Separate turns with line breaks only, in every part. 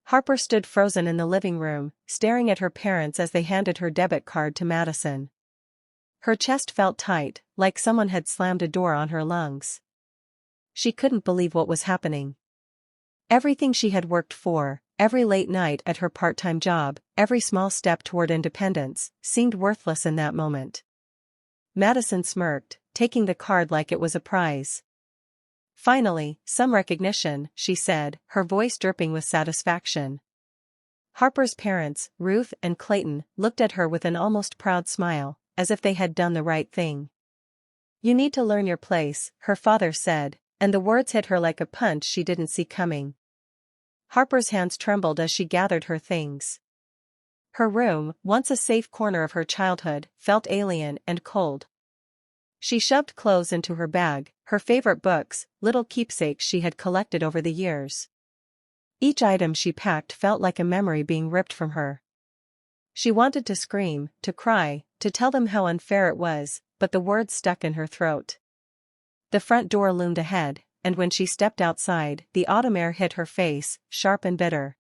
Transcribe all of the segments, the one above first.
Harper stood frozen in the living room, staring at her parents as they handed her debit card to Madison. Her chest felt tight, like someone had slammed a door on her lungs. She couldn't believe what was happening. Everything she had worked for, every late night at her part-time job, every small step toward independence, seemed worthless in that moment. Madison smirked, taking the card like it was a prize. "Finally, some recognition," she said, her voice dripping with satisfaction. Harper's parents, Ruth and Clayton, looked at her with an almost proud smile, as if they had done the right thing. "You need to learn your place," her father said, and the words hit her like a punch she didn't see coming. Harper's hands trembled as she gathered her things. Her room, once a safe corner of her childhood, felt alien and cold. She shoved clothes into her bag, her favorite books, little keepsakes she had collected over the years. Each item she packed felt like a memory being ripped from her. She wanted to scream, to cry, to tell them how unfair it was, but the words stuck in her throat. The front door loomed ahead, and when she stepped outside, the autumn air hit her face, sharp and bitter.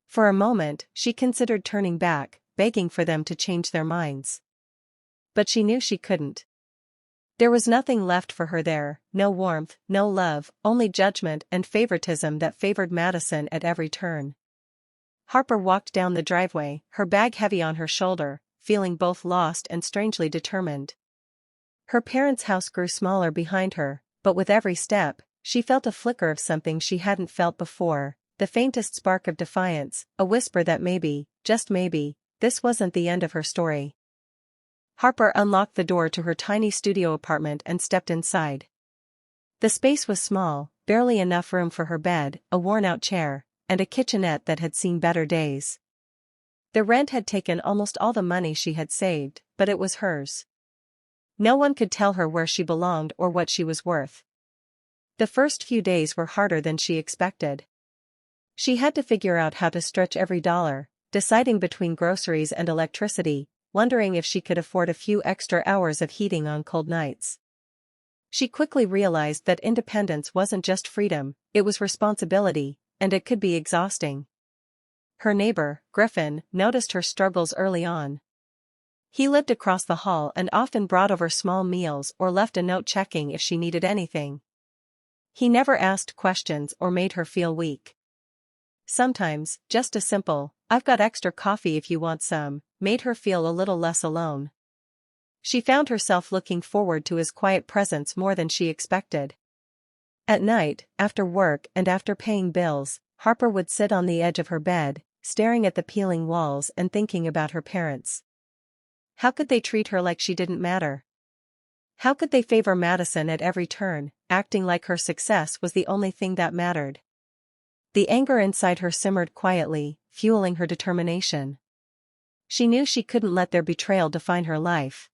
For a moment, she considered turning back, begging for them to change their minds. But she knew she couldn't. There was nothing left for her there, no warmth, no love, only judgment and favoritism that favored Madison at every turn. Harper walked down the driveway, her bag heavy on her shoulder, feeling both lost and strangely determined. Her parents' house grew smaller behind her, but with every step, she felt a flicker of something she hadn't felt before, the faintest spark of defiance, a whisper that maybe, just maybe, this wasn't the end of her story. Harper unlocked the door to her tiny studio apartment and stepped inside. The space was small, barely enough room for her bed, a worn-out chair, and a kitchenette that had seen better days. The rent had taken almost all the money she had saved, but it was hers. No one could tell her where she belonged or what she was worth. The first few days were harder than she expected. She had to figure out how to stretch every dollar, deciding between groceries and electricity, wondering if she could afford a few extra hours of heating on cold nights. She quickly realized that independence wasn't just freedom, it was responsibility, and it could be exhausting. Her neighbor, Griffin, noticed her struggles early on. He lived across the hall and often brought over small meals or left a note checking if she needed anything. He never asked questions or made her feel weak. Sometimes, just a simple, "I've got extra coffee if you want some," made her feel a little less alone. She found herself looking forward to his quiet presence more than she expected. At night, after work and after paying bills, Harper would sit on the edge of her bed, staring at the peeling walls and thinking about her parents. How could they treat her like she didn't matter? How could they favor Madison at every turn, acting like her success was the only thing that mattered? The anger inside her simmered quietly, fueling her determination. She knew she couldn't let their betrayal define her life.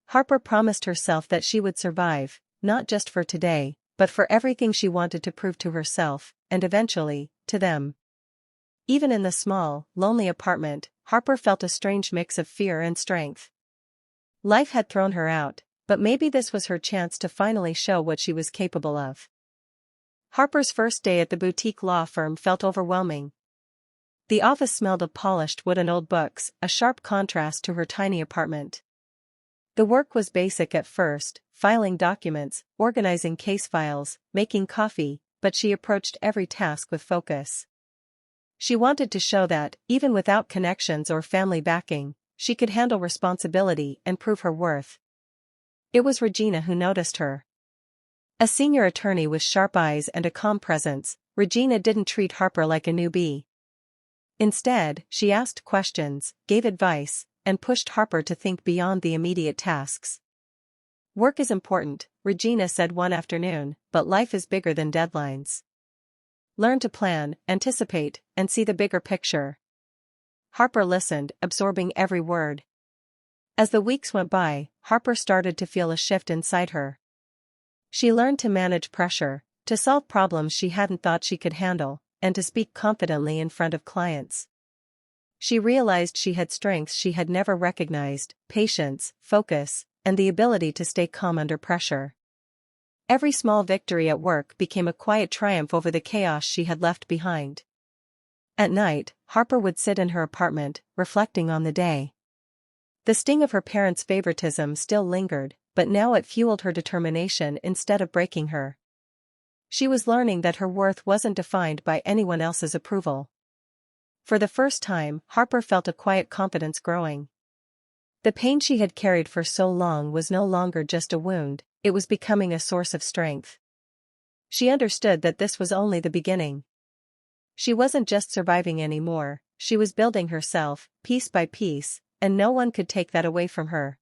Harper promised herself that she would survive, not just for today, but for everything she wanted to prove to herself, and eventually, to them. Even in the small, lonely apartment, Harper felt a strange mix of fear and strength. Life had thrown her out, but maybe this was her chance to finally show what she was capable of. Harper's first day at the boutique law firm felt overwhelming. The office smelled of polished wood and old books, a sharp contrast to her tiny apartment. The work was basic at first, filing documents, organizing case files, making coffee, but she approached every task with focus. She wanted to show that, even without connections or family backing, she could handle responsibility and prove her worth. It was Regina who noticed her. A senior attorney with sharp eyes and a calm presence, Regina didn't treat Harper like a newbie. Instead, she asked questions, gave advice, and pushed Harper to think beyond the immediate tasks. "Work is important," Regina said one afternoon, "but life is bigger than deadlines. Learn to plan, anticipate, and see the bigger picture." Harper listened, absorbing every word. As the weeks went by, Harper started to feel a shift inside her. She learned to manage pressure, to solve problems she hadn't thought she could handle, and to speak confidently in front of clients. She realized she had strengths she had never recognized: patience, focus, and the ability to stay calm under pressure. Every small victory at work became a quiet triumph over the chaos she had left behind. At night, Harper would sit in her apartment, reflecting on the day. The sting of her parents' favoritism still lingered, but now it fueled her determination instead of breaking her. She was learning that her worth wasn't defined by anyone else's approval. For the first time, Harper felt a quiet confidence growing. The pain she had carried for so long was no longer just a wound, it was becoming a source of strength. She understood that this was only the beginning. She wasn't just surviving anymore, she was building herself, piece by piece, and no one could take that away from her.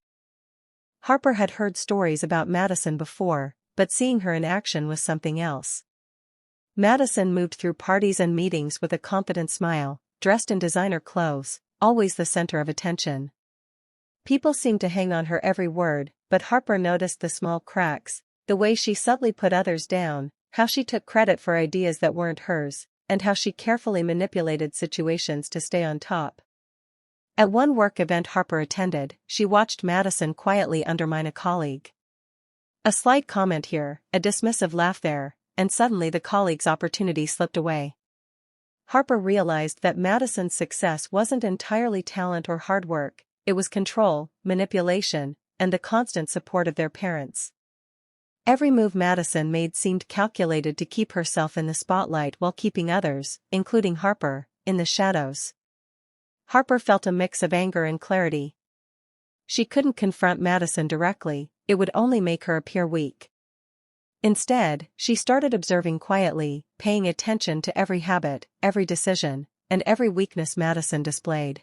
Harper had heard stories about Madison before, but seeing her in action was something else. Madison moved through parties and meetings with a confident smile, dressed in designer clothes, always the center of attention. People seemed to hang on her every word, but Harper noticed the small cracks, the way she subtly put others down, how she took credit for ideas that weren't hers, and how she carefully manipulated situations to stay on top. At one work event Harper attended, she watched Madison quietly undermine a colleague. A slight comment here, a dismissive laugh there, and suddenly the colleague's opportunity slipped away. Harper realized that Madison's success wasn't entirely talent or hard work, it was control, manipulation, and the constant support of their parents. Every move Madison made seemed calculated to keep herself in the spotlight while keeping others, including Harper, in the shadows. Harper felt a mix of anger and clarity. She couldn't confront Madison directly, it would only make her appear weak. Instead, she started observing quietly, paying attention to every habit, every decision, and every weakness Madison displayed.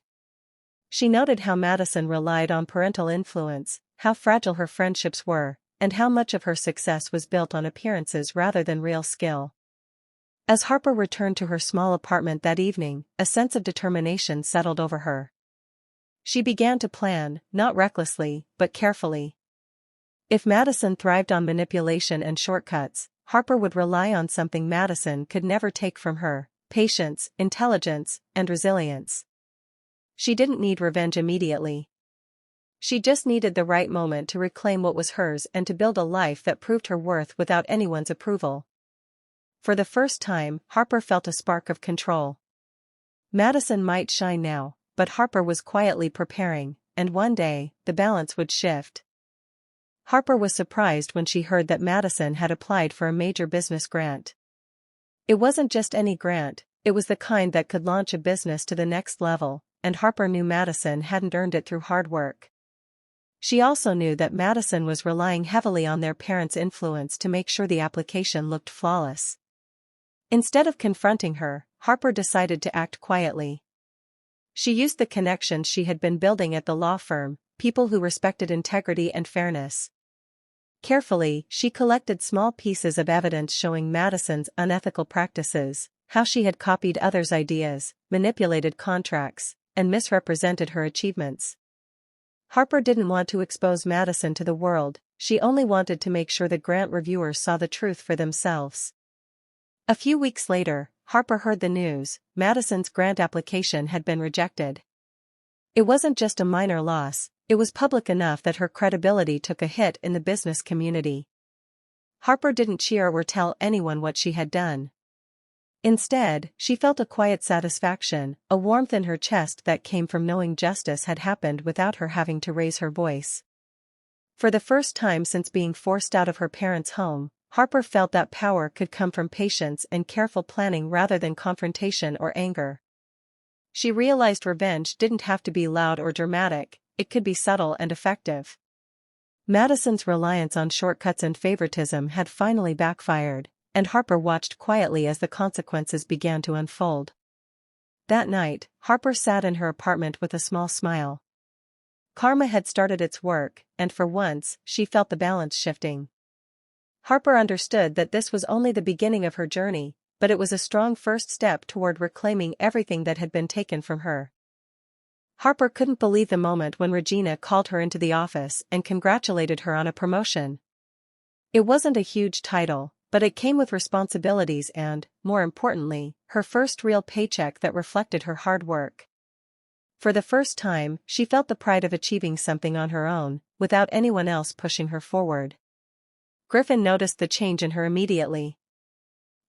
She noted how Madison relied on parental influence, how fragile her friendships were, and how much of her success was built on appearances rather than real skill. As Harper returned to her small apartment that evening, a sense of determination settled over her. She began to plan, not recklessly, but carefully. If Madison thrived on manipulation and shortcuts, Harper would rely on something Madison could never take from her: patience, intelligence, and resilience. She didn't need revenge immediately. She just needed the right moment to reclaim what was hers and to build a life that proved her worth without anyone's approval. For the first time, Harper felt a spark of control. Madison might shine now, but Harper was quietly preparing, and one day, the balance would shift. Harper was surprised when she heard that Madison had applied for a major business grant. It wasn't just any grant, it was the kind that could launch a business to the next level, and Harper knew Madison hadn't earned it through hard work. She also knew that Madison was relying heavily on their parents' influence to make sure the application looked flawless. Instead of confronting her, Harper decided to act quietly. She used the connections she had been building at the law firm, people who respected integrity and fairness. Carefully, she collected small pieces of evidence showing Madison's unethical practices, how she had copied others' ideas, manipulated contracts, and misrepresented her achievements. Harper didn't want to expose Madison to the world, she only wanted to make sure the grant reviewers saw the truth for themselves. A few weeks later, Harper heard the news: Madison's grant application had been rejected. It wasn't just a minor loss, it was public enough that her credibility took a hit in the business community. Harper didn't cheer or tell anyone what she had done. Instead, she felt a quiet satisfaction, a warmth in her chest that came from knowing justice had happened without her having to raise her voice. For the first time since being forced out of her parents' home, Harper felt that power could come from patience and careful planning rather than confrontation or anger. She realized revenge didn't have to be loud or dramatic, it could be subtle and effective. Madison's reliance on shortcuts and favoritism had finally backfired, and Harper watched quietly as the consequences began to unfold. That night, Harper sat in her apartment with a small smile. Karma had started its work, and for once, she felt the balance shifting. Harper understood that this was only the beginning of her journey, but it was a strong first step toward reclaiming everything that had been taken from her. Harper couldn't believe the moment when Regina called her into the office and congratulated her on a promotion. It wasn't a huge title, but it came with responsibilities and, more importantly, her first real paycheck that reflected her hard work. For the first time, she felt the pride of achieving something on her own, without anyone else pushing her forward. Griffin noticed the change in her immediately.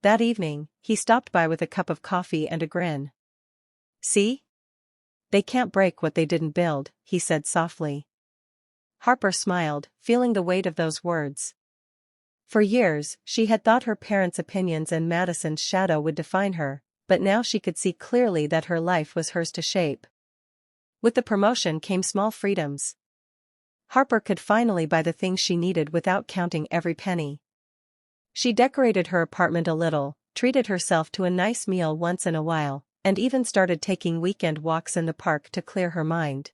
That evening, he stopped by with a cup of coffee and a grin. See? They can't break what they didn't build, he said softly. Harper smiled, feeling the weight of those words. For years, she had thought her parents' opinions and Madison's shadow would define her, but now she could see clearly that her life was hers to shape. With the promotion came small freedoms. Harper could finally buy the things she needed without counting every penny. She decorated her apartment a little, treated herself to a nice meal once in a while, and even started taking weekend walks in the park to clear her mind.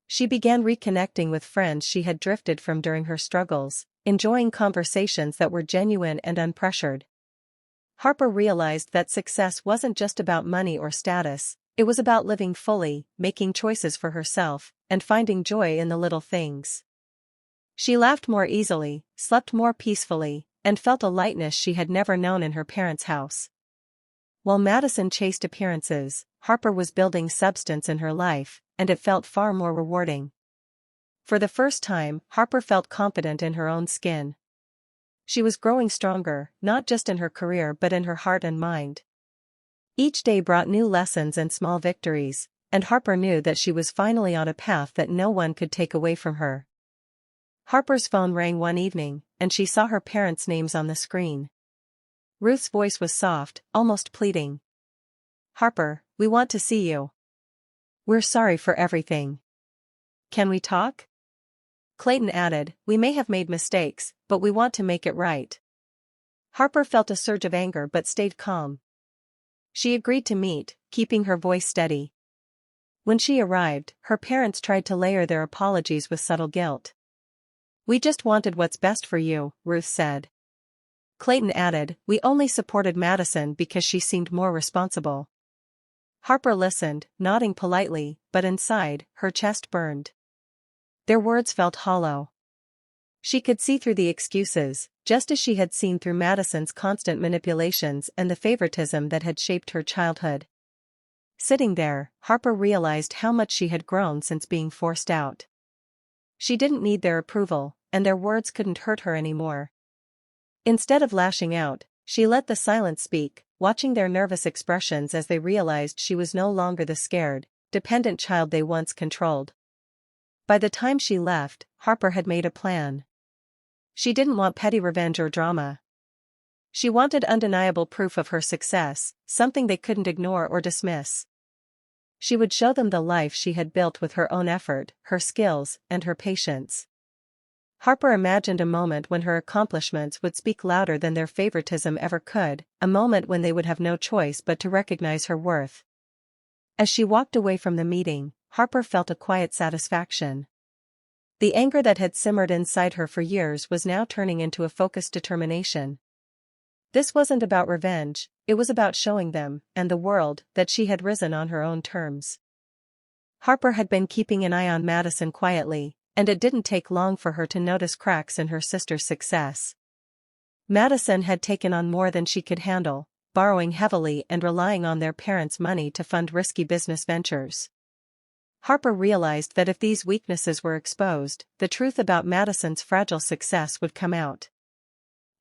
She began reconnecting with friends she had drifted from during her struggles, enjoying conversations that were genuine and unpressured. Harper realized that success wasn't just about money or status, it was about living fully, making choices for herself, and finding joy in the little things. She laughed more easily, slept more peacefully, and felt a lightness she had never known in her parents' house. While Madison chased appearances, Harper was building substance in her life, and it felt far more rewarding. For the first time, Harper felt confident in her own skin. She was growing stronger, not just in her career but in her heart and mind. Each day brought new lessons and small victories, and Harper knew that she was finally on a path that no one could take away from her. Harper's phone rang one evening, and she saw her parents' names on the screen. Ruth's voice was soft, almost pleading. "Harper, we want to see you. We're sorry for everything. Can we talk?" Clayton added, "We may have made mistakes, but we want to make it right." Harper felt a surge of anger but stayed calm. She agreed to meet, keeping her voice steady. When she arrived, her parents tried to layer their apologies with subtle guilt. "We just wanted what's best for you," Ruth said. Clayton added, "We only supported Madison because she seemed more responsible." Harper listened, nodding politely, but inside, her chest burned. Their words felt hollow. She could see through the excuses, just as she had seen through Madison's constant manipulations and the favoritism that had shaped her childhood. Sitting there, Harper realized how much she had grown since being forced out. She didn't need their approval, and their words couldn't hurt her anymore. Instead of lashing out, she let the silence speak, watching their nervous expressions as they realized she was no longer the scared, dependent child they once controlled. By the time she left, Harper had made a plan. She didn't want petty revenge or drama. She wanted undeniable proof of her success, something they couldn't ignore or dismiss. She would show them the life she had built with her own effort, her skills, and her patience. Harper imagined a moment when her accomplishments would speak louder than their favoritism ever could, a moment when they would have no choice but to recognize her worth. As she walked away from the meeting, Harper felt a quiet satisfaction. The anger that had simmered inside her for years was now turning into a focused determination. This wasn't about revenge, it was about showing them, and the world, that she had risen on her own terms. Harper had been keeping an eye on Madison quietly, and it didn't take long for her to notice cracks in her sister's success. Madison had taken on more than she could handle, borrowing heavily and relying on their parents' money to fund risky business ventures. Harper realized that if these weaknesses were exposed, the truth about Madison's fragile success would come out.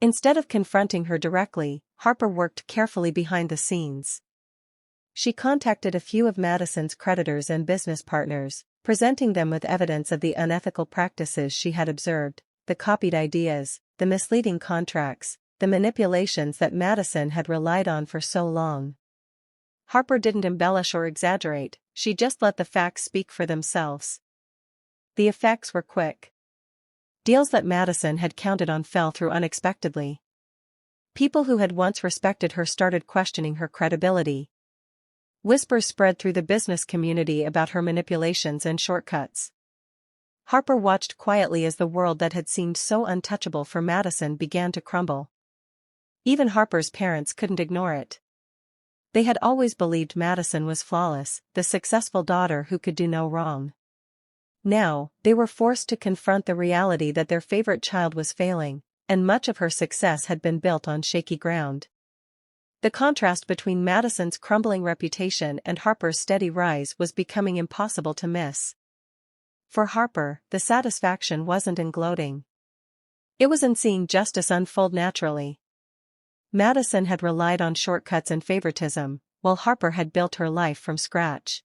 Instead of confronting her directly, Harper worked carefully behind the scenes. She contacted a few of Madison's creditors and business partners, presenting them with evidence of the unethical practices she had observed, the copied ideas, the misleading contracts, the manipulations that Madison had relied on for so long. Harper didn't embellish or exaggerate, she just let the facts speak for themselves. The effects were quick. Deals that Madison had counted on fell through unexpectedly. People who had once respected her started questioning her credibility. Whispers spread through the business community about her manipulations and shortcuts. Harper watched quietly as the world that had seemed so untouchable for Madison began to crumble. Even Harper's parents couldn't ignore it. They had always believed Madison was flawless, the successful daughter who could do no wrong. Now, they were forced to confront the reality that their favorite child was failing, and much of her success had been built on shaky ground. The contrast between Madison's crumbling reputation and Harper's steady rise was becoming impossible to miss. For Harper, the satisfaction wasn't in gloating. It was in seeing justice unfold naturally. Madison had relied on shortcuts and favoritism, while Harper had built her life from scratch.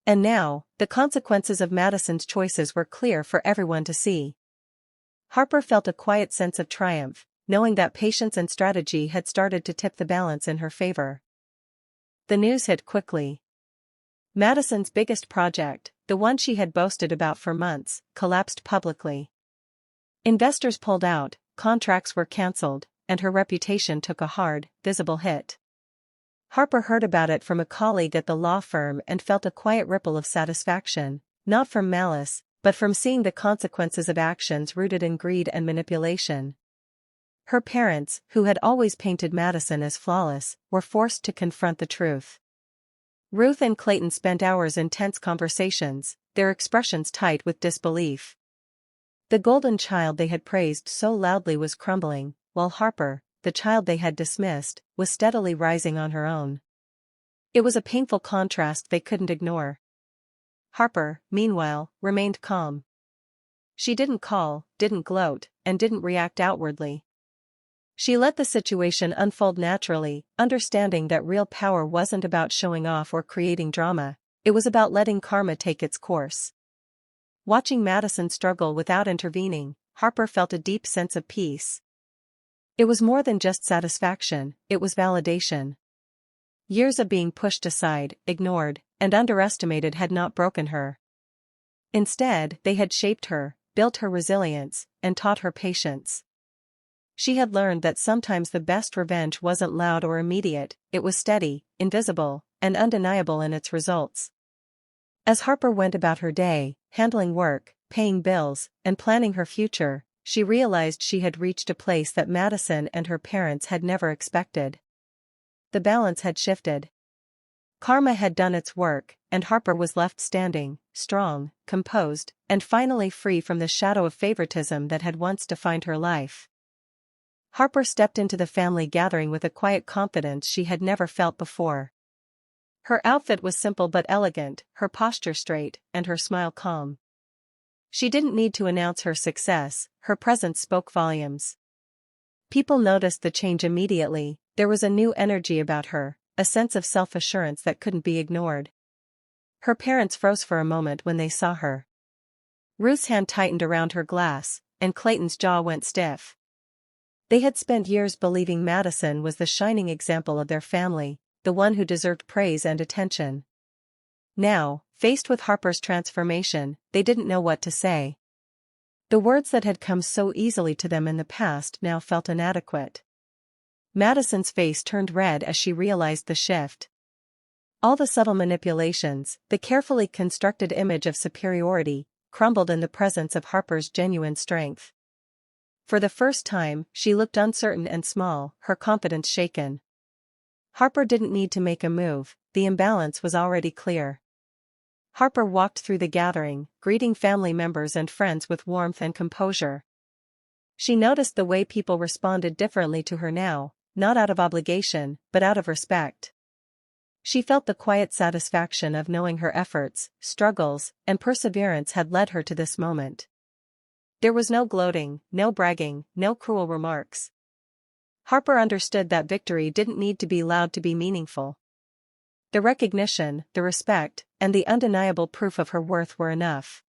And now, the consequences of Madison's choices were clear for everyone to see. Harper felt a quiet sense of triumph, knowing that patience and strategy had started to tip the balance in her favor. The news hit quickly. Madison's biggest project, the one she had boasted about for months, collapsed publicly. Investors pulled out, contracts were cancelled, and her reputation took a hard, visible hit. Harper heard about it from a colleague at the law firm and felt a quiet ripple of satisfaction, not from malice, but from seeing the consequences of actions rooted in greed and manipulation. Her parents, who had always painted Madison as flawless, were forced to confront the truth. Ruth and Clayton spent hours in tense conversations, their expressions tight with disbelief. The golden child they had praised so loudly was crumbling, while Harper, the child they had dismissed, was steadily rising on her own. It was a painful contrast they couldn't ignore. Harper, meanwhile, remained calm. She didn't call, didn't gloat, and didn't react outwardly. She let the situation unfold naturally, understanding that real power wasn't about showing off or creating drama, it was about letting karma take its course. Watching Madison struggle without intervening, Harper felt a deep sense of peace. It was more than just satisfaction, it was validation. Years of being pushed aside, ignored, and underestimated had not broken her. Instead, they had shaped her, built her resilience, and taught her patience. She had learned that sometimes the best revenge wasn't loud or immediate, it was steady, invisible, and undeniable in its results. As Harper went about her day, handling work, paying bills, and planning her future, she realized she had reached a place that Madison and her parents had never expected. The balance had shifted. Karma had done its work, and Harper was left standing, strong, composed, and finally free from the shadow of favoritism that had once defined her life. Harper stepped into the family gathering with a quiet confidence she had never felt before. Her outfit was simple but elegant, her posture straight, and her smile calm. She didn't need to announce her success, her presence spoke volumes. People noticed the change immediately, there was a new energy about her, a sense of self-assurance that couldn't be ignored. Her parents froze for a moment when they saw her. Ruth's hand tightened around her glass, and Clayton's jaw went stiff. They had spent years believing Madison was the shining example of their family, the one who deserved praise and attention. Now, faced with Harper's transformation, they didn't know what to say. The words that had come so easily to them in the past now felt inadequate. Madison's face turned red as she realized the shift. All the subtle manipulations, the carefully constructed image of superiority, crumbled in the presence of Harper's genuine strength. For the first time, she looked uncertain and small, her confidence shaken. Harper didn't need to make a move, the imbalance was already clear. Harper walked through the gathering, greeting family members and friends with warmth and composure. She noticed the way people responded differently to her now, not out of obligation, but out of respect. She felt the quiet satisfaction of knowing her efforts, struggles, and perseverance had led her to this moment. There was no gloating, no bragging, no cruel remarks. Harper understood that victory didn't need to be loud to be meaningful. The recognition, the respect, and the undeniable proof of her worth were enough.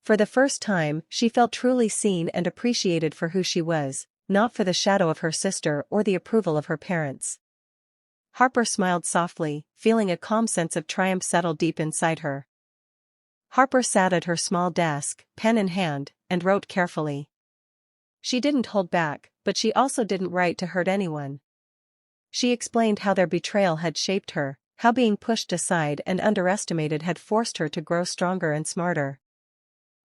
For the first time, she felt truly seen and appreciated for who she was, not for the shadow of her sister or the approval of her parents. Harper smiled softly, feeling a calm sense of triumph settle deep inside her. Harper sat at her small desk, pen in hand, and wrote carefully. She didn't hold back, but she also didn't write to hurt anyone. She explained how their betrayal had shaped her, how being pushed aside and underestimated had forced her to grow stronger and smarter.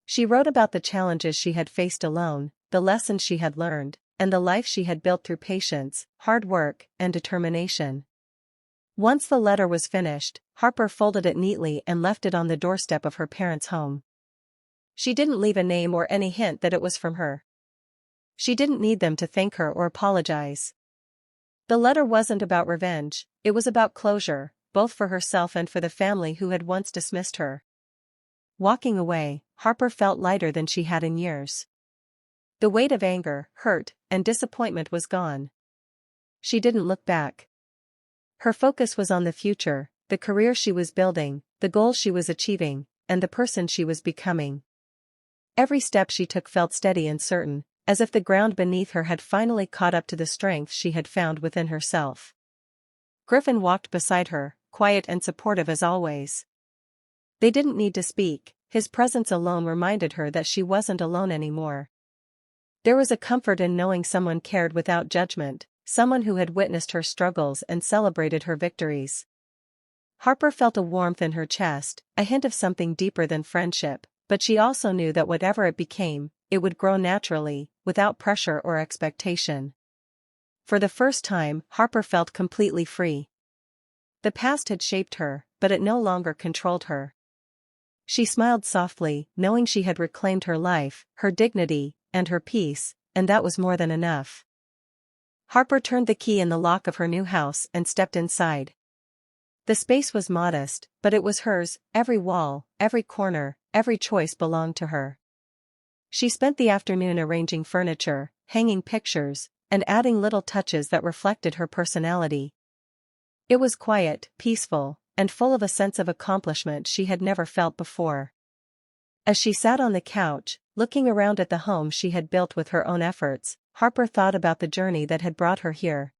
She wrote about the challenges she had faced alone, the lessons she had learned, and the life she had built through patience, hard work, and determination. Once the letter was finished, Harper folded it neatly and left it on the doorstep of her parents' home. She didn't leave a name or any hint that it was from her. She didn't need them to thank her or apologize. The letter wasn't about revenge, it was about closure, both for herself and for the family who had once dismissed her. Walking away, Harper felt lighter than she had in years. The weight of anger, hurt, and disappointment was gone. She didn't look back. Her focus was on the future, the career she was building, the goals she was achieving, and the person she was becoming. Every step she took felt steady and certain, as if the ground beneath her had finally caught up to the strength she had found within herself. Griffin walked beside her, quiet and supportive as always. They didn't need to speak, his presence alone reminded her that she wasn't alone anymore. There was a comfort in knowing someone cared without judgment, someone who had witnessed her struggles and celebrated her victories. Harper felt a warmth in her chest, a hint of something deeper than friendship, but she also knew that whatever it became, it would grow naturally, without pressure or expectation. For the first time, Harper felt completely free. The past had shaped her, but it no longer controlled her. She smiled softly, knowing she had reclaimed her life, her dignity, and her peace, and that was more than enough. Harper turned the key in the lock of her new house and stepped inside. The space was modest, but it was hers, every wall, every corner, every choice belonged to her. She spent the afternoon arranging furniture, hanging pictures, and adding little touches that reflected her personality. It was quiet, peaceful, and full of a sense of accomplishment she had never felt before. As she sat on the couch, looking around at the home she had built with her own efforts, Harper thought about the journey that had brought her here.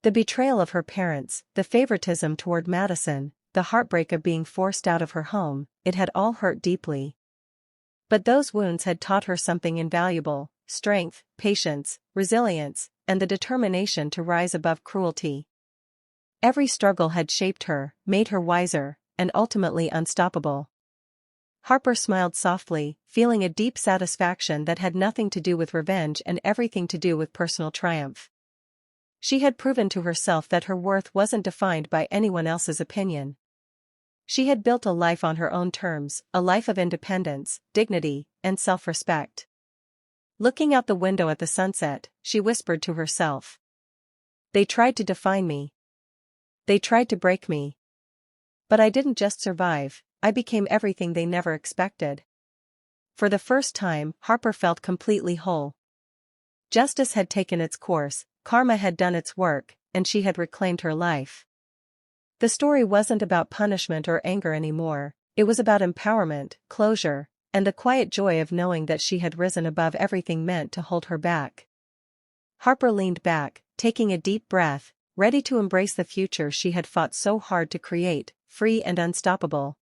The betrayal of her parents, the favoritism toward Madison, the heartbreak of being forced out of her home, it had all hurt deeply. But those wounds had taught her something invaluable: strength, patience, resilience, and the determination to rise above cruelty. Every struggle had shaped her, made her wiser, and ultimately unstoppable. Harper smiled softly, feeling a deep satisfaction that had nothing to do with revenge and everything to do with personal triumph. She had proven to herself that her worth wasn't defined by anyone else's opinion. She had built a life on her own terms, a life of independence, dignity, and self-respect. Looking out the window at the sunset, she whispered to herself. They tried to define me. They tried to break me. But I didn't just survive, I became everything they never expected. For the first time, Harper felt completely whole. Justice had taken its course, karma had done its work, and she had reclaimed her life. The story wasn't about punishment or anger anymore, it was about empowerment, closure, and the quiet joy of knowing that she had risen above everything meant to hold her back. Harper leaned back, taking a deep breath, ready to embrace the future she had fought so hard to create, free and unstoppable.